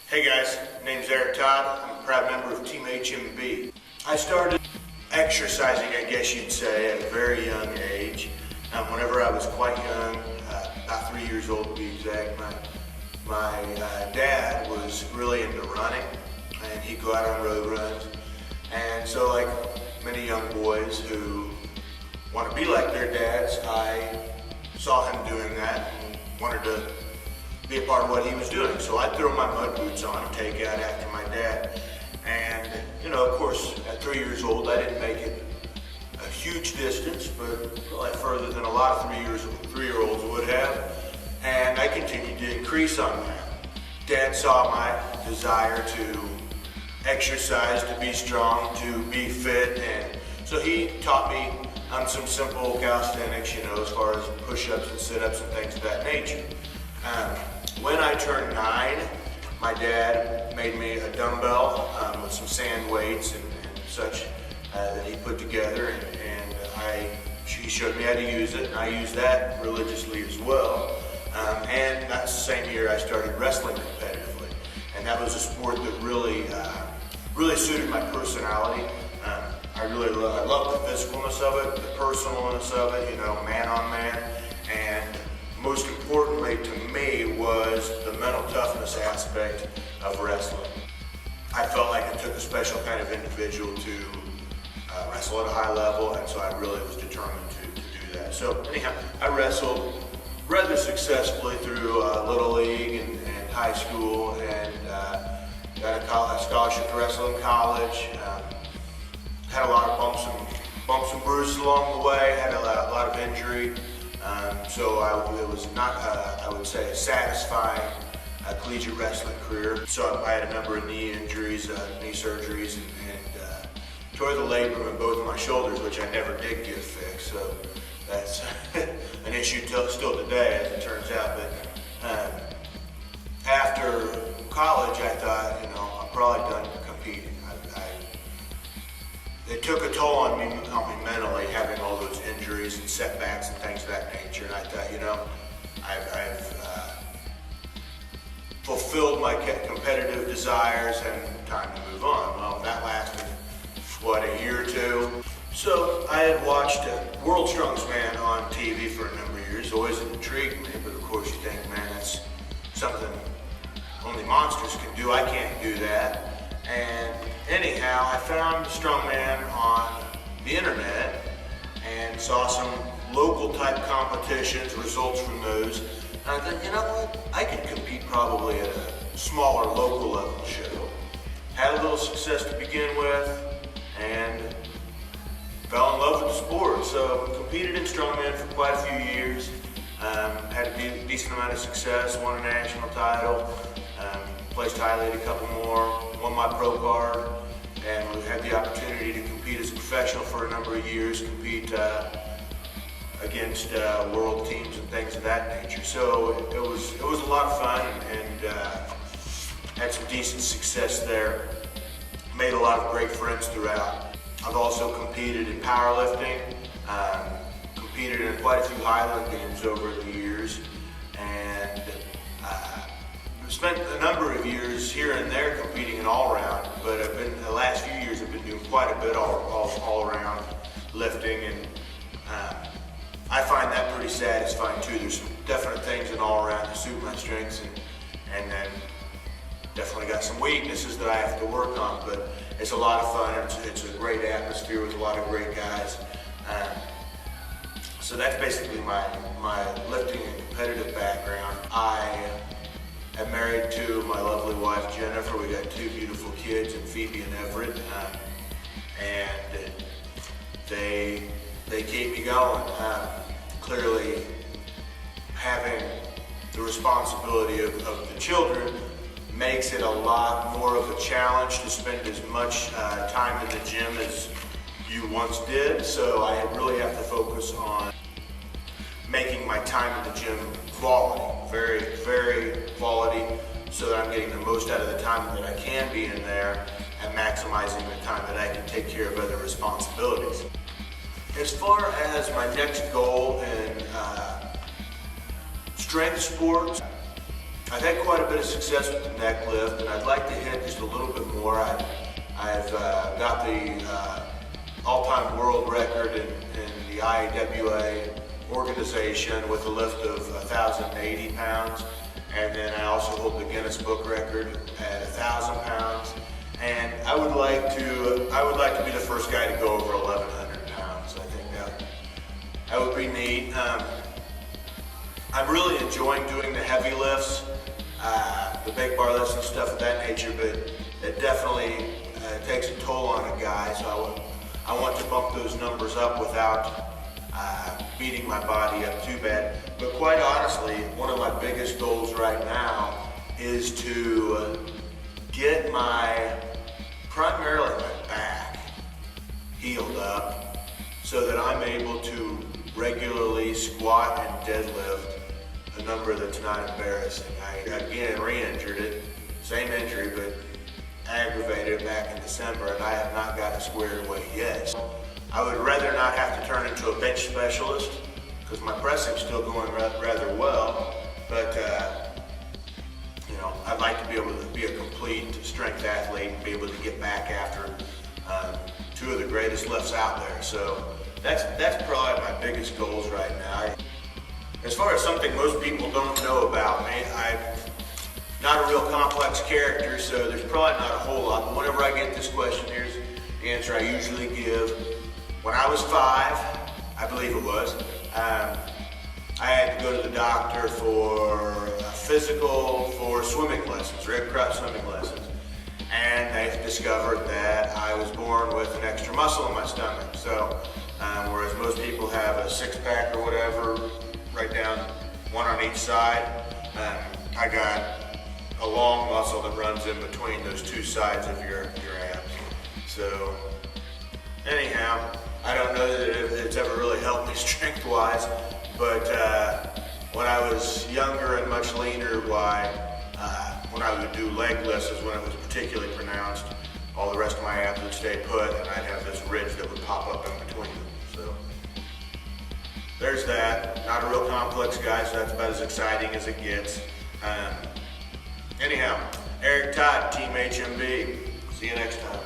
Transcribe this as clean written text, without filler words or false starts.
Hey guys, name's Todd. I'm a proud member of Team HMB. I started exercising, I guess you'd say, at a very young age. Whenever I was quite young, about 3 years old to be exact, my dad was really into running, and he'd go out on road runs. And so, like many young boys who want to be like their dads, I saw him doing that and wanted to be a part of what he was doing. So I'd throw my mud boots on and take out after my dad. And, of course, at 3 years old, I didn't make it a huge distance, but probably further than a lot of 3-year-olds would have. And I continued to increase on that. Dad saw my desire to exercise, to be strong, to be fit, and so he taught me some simple calisthenics, as far as push-ups and sit-ups and things of that nature. When I turned 9, my dad made me a dumbbell with some sand weights and such that he put together, and he showed me how to use it, and I used that religiously as well. And that same year I started wrestling competitively, and that was a sport that really suited my personality. I love the physicalness of it, the personalness of it, man on man, and most importantly to me was the mental toughness aspect of wrestling. I felt like it took a special kind of individual to wrestle at a high level, and so I really was determined to do that. So anyhow, I wrestled rather successfully through Little League and high school, and got a scholarship to wrestle in college. Had a lot of bumps and bruises along the way, had a lot of injury. So it was not, I would say, a satisfying collegiate wrestling career. So I had a number of knee injuries, knee surgeries, and tore the labrum in both of my shoulders, which I never did get fixed. So that's an issue still today, as it turns out. But after college, I thought, I'm probably done competing. It took a toll on me mentally, having all those injuries and setbacks and things of that nature. And I thought, I've fulfilled my competitive desires and time to move on. Well, that lasted, a year or two. So I had watched World's Strongest Man on TV for a number of years. Always intrigued me, but of course you think, man, that's something only monsters can do. I can't do that. And anyhow, I found Strongman on the internet and saw some local type competitions, results from those. And I thought, you know what? I could compete probably at a smaller local level show. Had a little success to begin with and fell in love with the sport. So competed in Strongman for quite a few years. Had a decent amount of success, won a national title. Placed highly at a couple more, won my pro card, and we had the opportunity to compete as a professional for a number of years, compete against world teams and things of that nature. So it was a lot of fun, and had some decent success there. Made a lot of great friends throughout. I've also competed in powerlifting, competed in quite a few Highland Games over the years, and spent a number of years here and there competing in all-around, but the last few years I've been doing quite a bit all-around lifting, and I find that pretty satisfying too. There's some definite things in all-around that suit my strengths, and then definitely got some weaknesses that I have to work on, but it's a lot of fun. It's a great atmosphere with a lot of great guys. So that's basically my lifting and competitive background. I'm married to my lovely wife Jennifer. We got 2 beautiful kids, and Phoebe and Everett, and they keep me going. Clearly, having the responsibility of the children makes it a lot more of a challenge to spend as much time in the gym as you once did. So I really have to focus on making my time in the gym quality, very, very quality, so that I'm getting the most out of the time that I can be in there and maximizing the time that I can take care of other responsibilities. As far as my next goal in strength sports, I've had quite a bit of success with the neck lift, and I'd like to hit just a little bit more. I've got the all-time world record in the IAWA organization with a lift of 1,080 pounds, and then I also hold the Guinness Book record at 1,000 pounds. And I would like to be the first guy to go over 1,100 pounds. I think that would be neat. I'm really enjoying doing the heavy lifts, the big bar lifts and stuff of that nature, but it definitely takes a toll on a guy, so I want to bump those numbers up without beating my body up too bad. But quite honestly, one of my biggest goals right now is to get primarily my back healed up so that I'm able to regularly squat and deadlift a number that's not embarrassing. I again re-injured it, same injury, but aggravated it back in December, and I have not got it squared away yet. I would rather not have to turn into a bench specialist because my pressing's still going rather well, but I'd like to be able to be a complete strength athlete and be able to get back after two of the greatest lifts out there. So that's probably my biggest goals right now. As far as something most people don't know about me, I'm not a real complex character, so there's probably not a whole lot. But whenever I get this question, here's the answer I usually give. When I was 5, I believe it was, I had to go to the doctor for a physical for swimming lessons, red crotch swimming lessons. And they discovered that I was born with an extra muscle in my stomach. So, whereas most people have a six-pack or whatever, right down one on each side, I got a long muscle that runs in between those two sides of your abs. So, anyhow, I don't know that it's ever really helped me strength-wise, but when I was younger and much leaner, when I would do leg lifts is when it was particularly pronounced. All the rest of my abs would stay put, and I'd have this ridge that would pop up in between them. So there's that. Not a real complex guy, so that's about as exciting as it gets. Anyhow, Eric Todd, Team HMB. See you next time.